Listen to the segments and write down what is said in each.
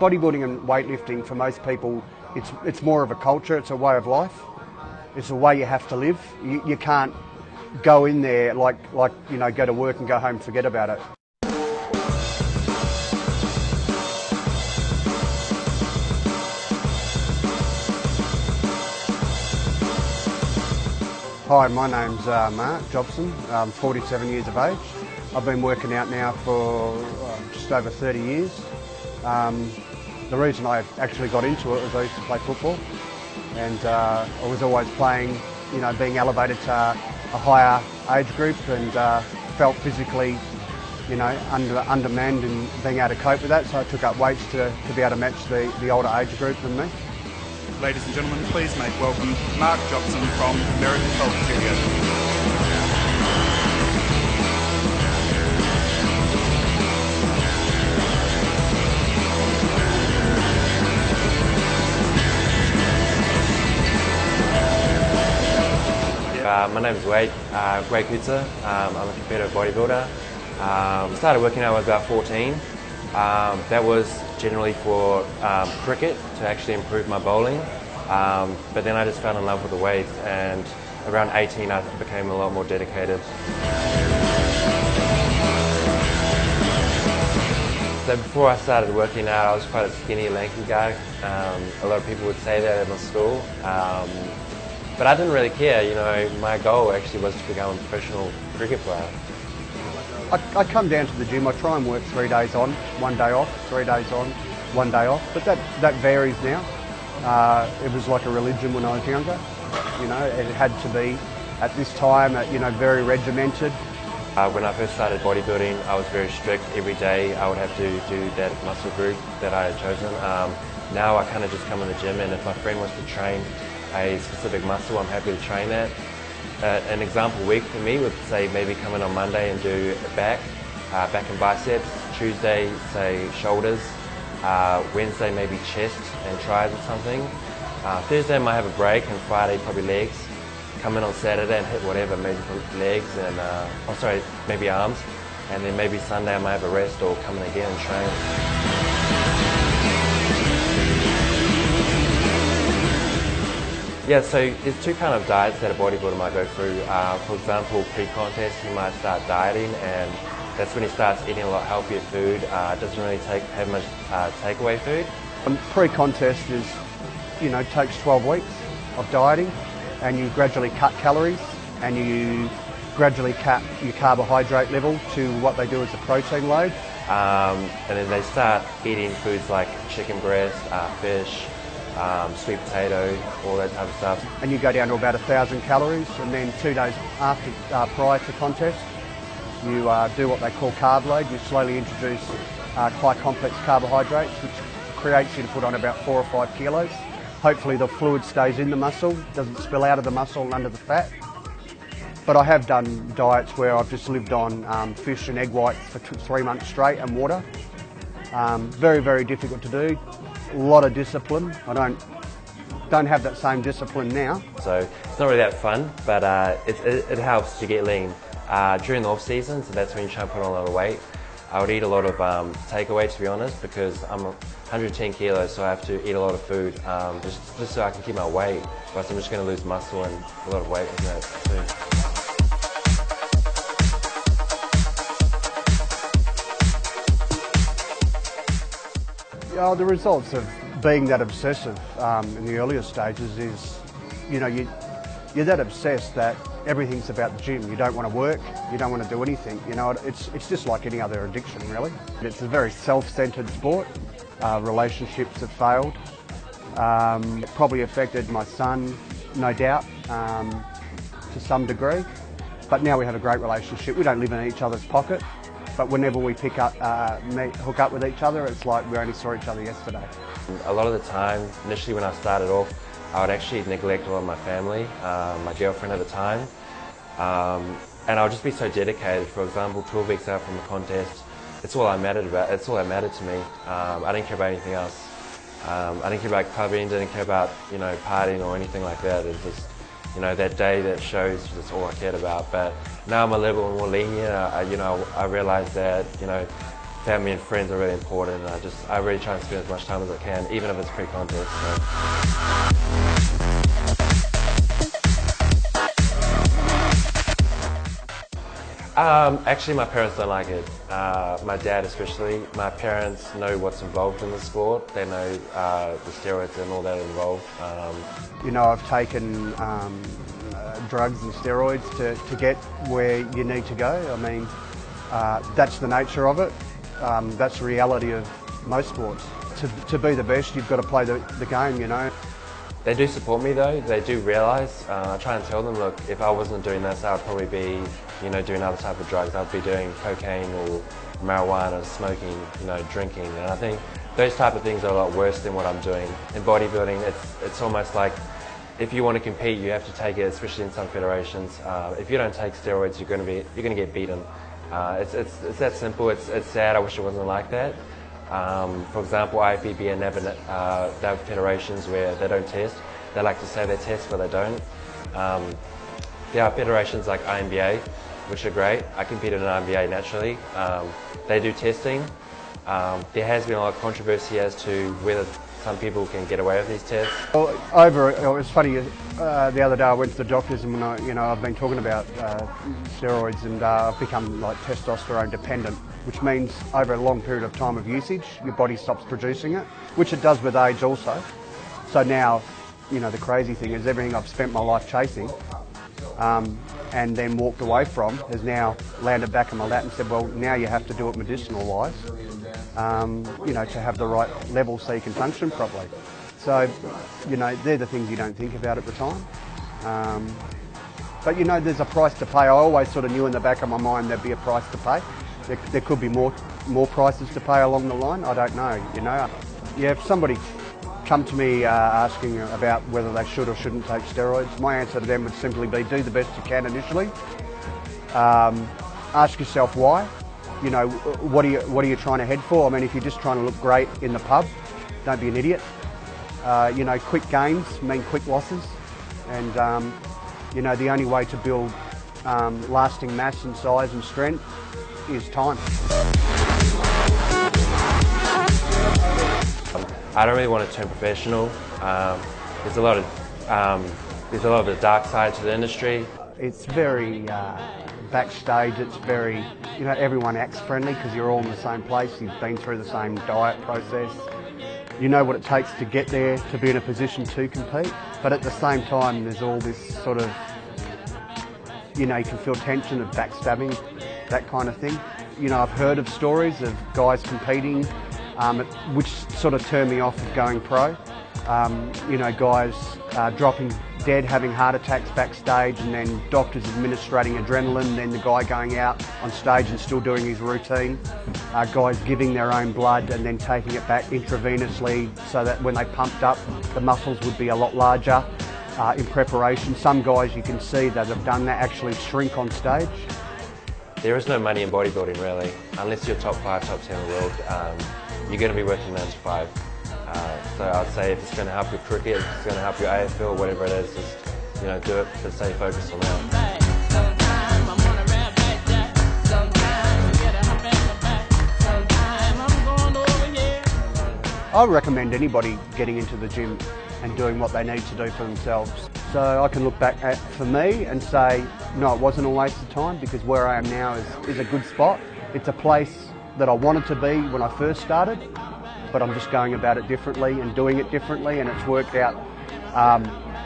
bodybuilding and weightlifting, for most people, it's more of a culture, it's a way of life. It's a way you have to live. You can't go in there like you know, go to work and go home and forget about it. Hi, my name's Mark Jobson. I'm 47 years of age. I've been working out now for just over 30 years. The reason I actually got into it was I used to play football, and I was always playing, you know, being elevated to a higher age group, and felt physically, you know, undermanned and being able to cope with that, so I took up weights to be able to match the older age group than me. Ladies and gentlemen, please make welcome Mark Jobson from American Folk Studio. My name is Wade Kutzer. I'm a competitive bodybuilder. Started working out when I was about 14. That was generally for cricket, to actually improve my bowling. But then I just fell in love with the weights, and around 18 I became a lot more dedicated. So before I started working out, I was quite a skinny, lanky guy. A lot of people would say that at my school. But I didn't really care, you know, my goal actually was to become a professional cricket player. I come down to the gym, I try and work 3 days on, 1 day off, 3 days on, 1 day off, but that varies now. It was like a religion when I was younger, you know, it had to be at this time, you know, very regimented. When I first started bodybuilding, I was very strict. Every day I would have to do that muscle group that I had chosen. Now I kind of just come in the gym, and if my friend wants to train a specific muscle, I'm happy to train that. An example week for me would say maybe come in on Monday and do back and biceps. Tuesday, say shoulders. Wednesday maybe chest and tries or something. Thursday I might have a break, and Friday probably legs. Come in on Saturday and hit whatever, maybe legs and maybe arms. And then maybe Sunday I might have a rest, or come in again and train. Yeah, so there's two kind of diets that a bodybuilder might go through. For example, pre-contest he might start dieting, and that's when he starts eating a lot healthier food. Doesn't really have much takeaway food. Pre-contest is, you know, takes 12 weeks of dieting, and you gradually cut calories, and you gradually cut your carbohydrate level to what they do as a protein load. And then they start eating foods like chicken breast, fish, sweet potato, all that type of stuff. And you go down to about 1,000 calories, and then 2 days after, prior to contest, you do what they call carb load. You slowly introduce high complex carbohydrates, which creates you to put on about 4 or 5 kilos. Hopefully the fluid stays in the muscle, doesn't spill out of the muscle and under the fat. But I have done diets where I've just lived on fish and egg whites for 3 months straight, and water. Very, very difficult to do. A lot of discipline. I don't have that same discipline now. So it's not really that fun, but it helps to get lean. During the off season, so that's when you try to put on a lot of weight. I would eat a lot of takeaway, to be honest, because I'm 110 kilos, so I have to eat a lot of food just so I can keep my weight. But I'm just going to lose muscle and a lot of weight with that too. The results of being that obsessive in the earlier stages is, you know, you're that obsessed that everything's about the gym. You don't want to work, you don't want to do anything. You know, it's just like any other addiction, really. It's a very self-centered sport. Relationships have failed. It probably affected my son, no doubt, to some degree. But now we have a great relationship. We don't live in each other's pocket. But whenever we hook up with each other, it's like we only saw each other yesterday. A lot of the time, initially when I started off, I would actually neglect a lot of my family, my girlfriend at the time, and I would just be so dedicated. For example, 12 weeks out from the contest, it's all I mattered about. It's all that mattered to me. I didn't care about anything else. I didn't care about clubbing, didn't care about, you know, partying or anything like that. It's just, you know, that day, that shows, that's all I cared about. But now I'm a little bit more lenient. I realize that, you know, family and friends are really important, and I really try and spend as much time as I can, even if it's pre-contest. So. Actually, my parents don't like it. My dad especially. My parents know what's involved in the sport. They know the steroids and all that involved. You know, I've taken drugs and steroids to get where you need to go. I mean, that's the nature of it. That's the reality of most sports. To be the best, you've got to play the game, you know. They do support me though. They do realise. I try and tell them, look, if I wasn't doing this, I would probably be, you know, doing other type of drugs. I'd be doing cocaine or marijuana, smoking, you know, drinking. And I think those type of things are a lot worse than what I'm doing. In bodybuilding, it's almost like if you want to compete, you have to take it, especially in some federations. If you don't take steroids, you're going to get beaten. It's that simple. It's sad. I wish it wasn't like that. For example, IFBB and NAB, they have federations where they don't test. They like to say they test, but they don't. There are federations like INBA, which are great. I competed in INBA naturally. They do testing. There has been a lot of controversy as to whether some people can get away with these tests. Well, it was funny. The other day I went to the doctors, and when I've been talking about steroids, and I've become like testosterone dependent, which means over a long period of time of usage, your body stops producing it, which it does with age also. So now, you know, the crazy thing is everything I've spent my life chasing and then walked away from has now landed back in my lap and said, well, now you have to do it medicinal-wise, you know, to have the right level so you can function properly. So, you know, they're the things you don't think about at the time. But, you know, there's a price to pay. I always sort of knew in the back of my mind there'd be a price to pay. There could be more prices to pay along the line. I don't know, you know. Yeah, if somebody come to me asking about whether they should or shouldn't take steroids, my answer to them would simply be do the best you can initially. Ask yourself why. You know, what are you trying to head for? I mean, if you're just trying to look great in the pub, don't be an idiot. You know, quick gains mean quick losses, and you know, the only way to build lasting mass and size and strength is time. I don't really want to turn professional. There's a lot of the dark side to the industry. It's very backstage. It's very, you know, everyone acts friendly because you're all in the same place. You've been through the same diet process. You know what it takes to get there, to be in a position to compete. But at the same time, there's all this sort of, you know, you can feel tension of backstabbing, that kind of thing. You know, I've heard of stories of guys competing, which sort of turned me off of going pro. You know, guys dropping dead, having heart attacks backstage, and then doctors administrating adrenaline, and then the guy going out on stage and still doing his routine. Guys giving their own blood and then taking it back intravenously so that when they pumped up, the muscles would be a lot larger in preparation. Some guys you can see that have done that actually shrink on stage. There is no money in bodybuilding really, unless you're top 5, top 10 in the world. You're going to be working 9 to 5. So I'd say if it's going to help your cricket, if it's going to help your AFL, whatever it is, just, you know, do it, but stay focused on that. I recommend anybody getting into the gym and doing what they need to do for themselves. So I can look back at, for me, and say, no, it wasn't a waste of time, because where I am now is a good spot. It's a place that I wanted to be when I first started, but I'm just going about it differently and doing it differently, and it's worked out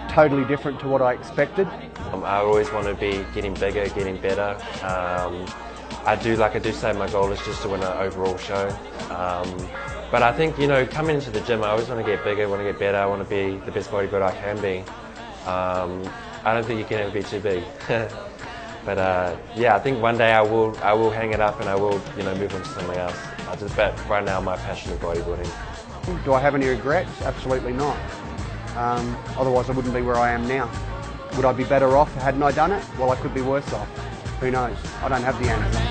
totally different to what I expected. I always want to be getting bigger, getting better. I do say my goal is just to win an overall show. But I think, you know, coming into the gym, I always want to get bigger, want to get better, I want to be the best bodybuilder I can be. I don't think you can ever be too big. But yeah, I think one day I will hang it up and I will, you know, move on to something else. But right now my passion is bodybuilding. Do I have any regrets? Absolutely not. Otherwise I wouldn't be where I am now. Would I be better off hadn't I done it? Well, I could be worse off. Who knows? I don't have the answer.